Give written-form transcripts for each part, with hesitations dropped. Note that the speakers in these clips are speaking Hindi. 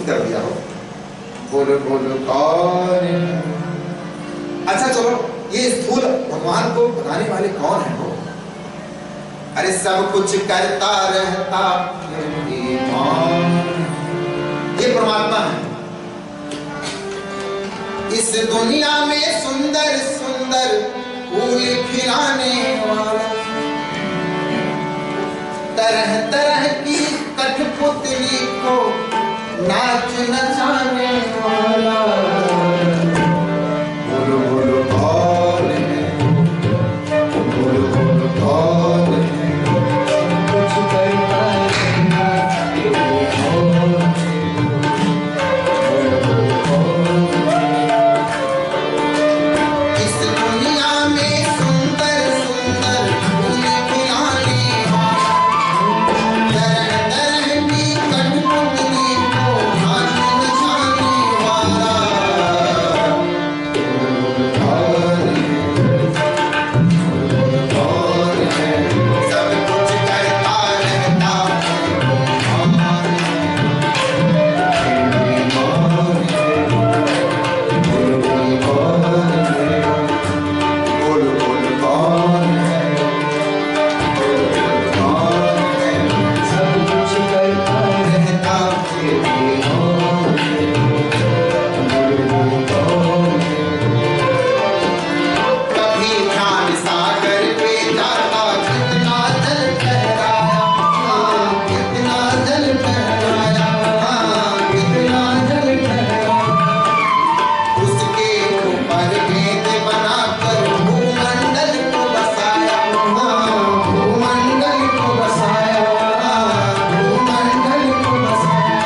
कर दिया हो। बोलो बोलो कौन है? अच्छा चलो, ये स्थूल भगवान को बनाने वाले कौन है वो? अरे सब कुछ करता रहता ये परमात्मा है। इस दुनिया में सुंदर सुंदर फूल खिलाने वाला, तरह तरह की कठपुतली को नाच नचाने वाला। बोलो बोलो कौन है? बोलो बोलो कौन है? कुछ करता इस दुनिया में सुंदर सुंदर फूल खिलाने वाला, तरह तरह की कठपुतली को नाच नचाने वाला। कौन है? सब कुछ करता रहता बोलो बोलो कौन है? कौन है? सब कुछ करता रहता कभी ध्यान सागर पे जाता, कितना जल ठहराया, कितना जल ठहराया, कितना जल ठहराया। उसके ऊपर भेद बनाकर भूमंडल को बसाया, भूमंडल को बसाया, भूमंडल को बसाया।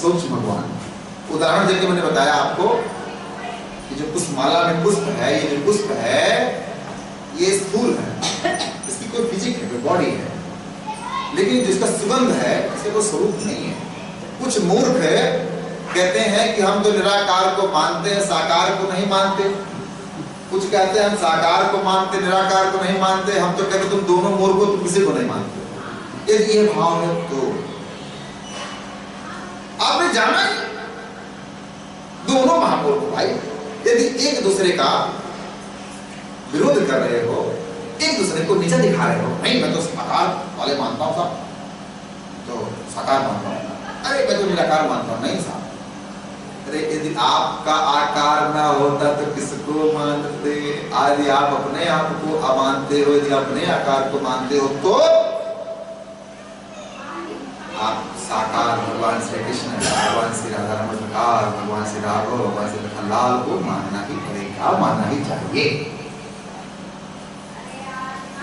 सूक्ष्म भगवान। उदाहरण देके मैंने बताया आपको कि जो पुष्पमाला में पुष्प है, ये जो पुष्प है ये स्थूल है, इसकी कोई फिजिक है, कोई बॉडी है, लेकिन जिसका सुगंध है इसका कोई स्वरूप नहीं है। कुछ मूर्ख कहते हैं कि हम तो निराकार को मानते हैं, साकार को नहीं मानते। कुछ कहते हैं हम साकार को मानते, निराकार को नहीं मानते। हम तो कहते तुम दोनों मूर्ख हो, तुम किसी को नहीं मानते। यदि ये भाव है तो आपने जाना ही दोनों महामूर्ख भाई यदि एक दूसरे का विरोध कर रहे हो, एक दूसरे को नीचा दिखा रहे हो, नहीं मैं तो साकार वाले मानता हूं साहब, तो साकार मानता हूं, अरे मैं तो निराकार मानता हूं, नहीं साहब। अरे यदि आपका आकार ना होता तो किसको मानते? यदि आप अपने आप को अमानते हो, यदि अपने आकार को मानते हो तो आप साकार भगवान श्री कृष्ण, भगवान श्री राधा रमण प्रकार, भगवान श्री राघव, भगवान श्री लखनलाल को मानना ही पड़ेगा, मानना ही चाहिए।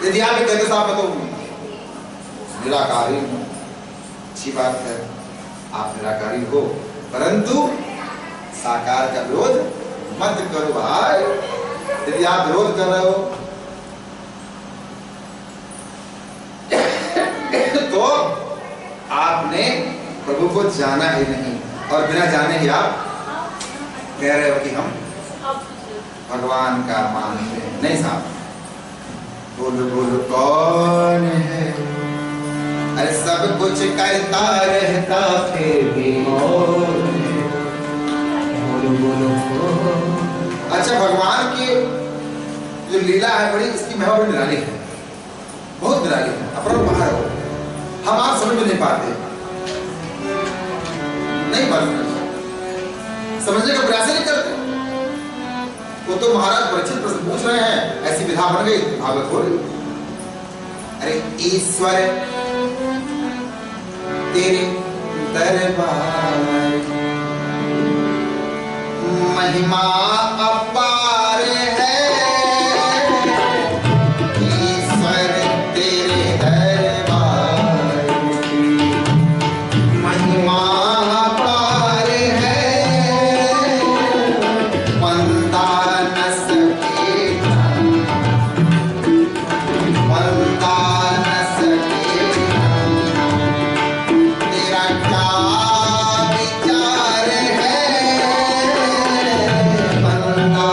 यदि आप ये कहते साहब मैं तो निराकारी हूं, अच्छी बात है, आप निराकारी हो, परंतु साकार का विरोध मत करो भाई। यदि आप विरोध कर रहे हो तो आपने प्रभु को जाना ही नहीं, और बिना जाने ही आप कह रहे हो कि हम भगवान का मानते हैं। नहीं साहब, बोलो बोलो कौन है? अरे सब कुछ करता रहता फिर भी अच्छा, भगवान की जो लीला है बड़ी, इसकी महिमा बड़ी निराली है, बहुत निराली है, अपरंपार हो। हम आप समझ में नहीं पाते, नहीं पाते, समझने का प्रयास नहीं करते। वो तो महाराज परीक्षित प्रश्न पूछ रहे हैं, ऐसी विधा बन गई, भागवत हो रही। अरे ईश्वर तेरे दरबार महिमा अपार है, ईश्वर तेरे दरबार महिमा अपार है, बंदा न सके, बंदा न सके, तेरा क्या विचार है, बंदा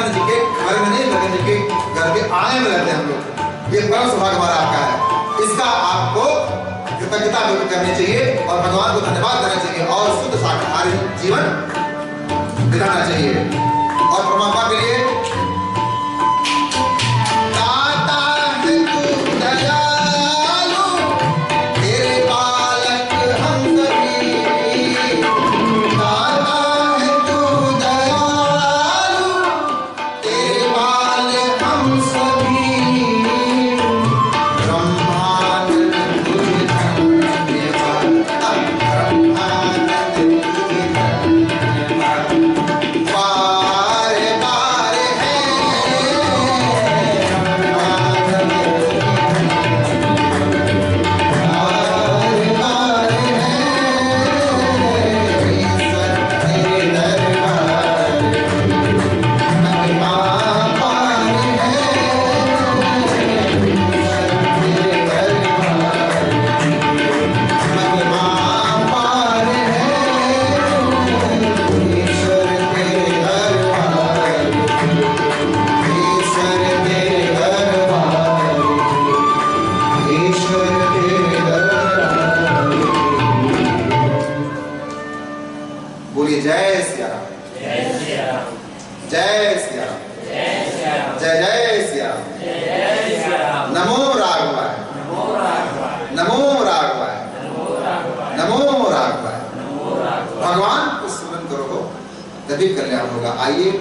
लखन जी के घर में नहीं, लखन जी के घर के आंगन में रहते हैं हम लोग। ये परम सौभाग्य हमारा आपका है, इसका आपको कृतज्ञता व्यक्त करनी चाहिए और भगवान को धन्यवाद देना चाहिए और शुद्ध शाकाहारी जीवन बिताना चाहिए। और परमात्मा के लिए जय सिया राम, जय सिया राम, जय सिया राम, जय जय सिया राम, जय सिया राम। नमो राघवाय, नमो राघवाय, नमो राघवाय, नमो राघवाय। भगवान को स्मरण करो, तभी कल्याण होगा। आइए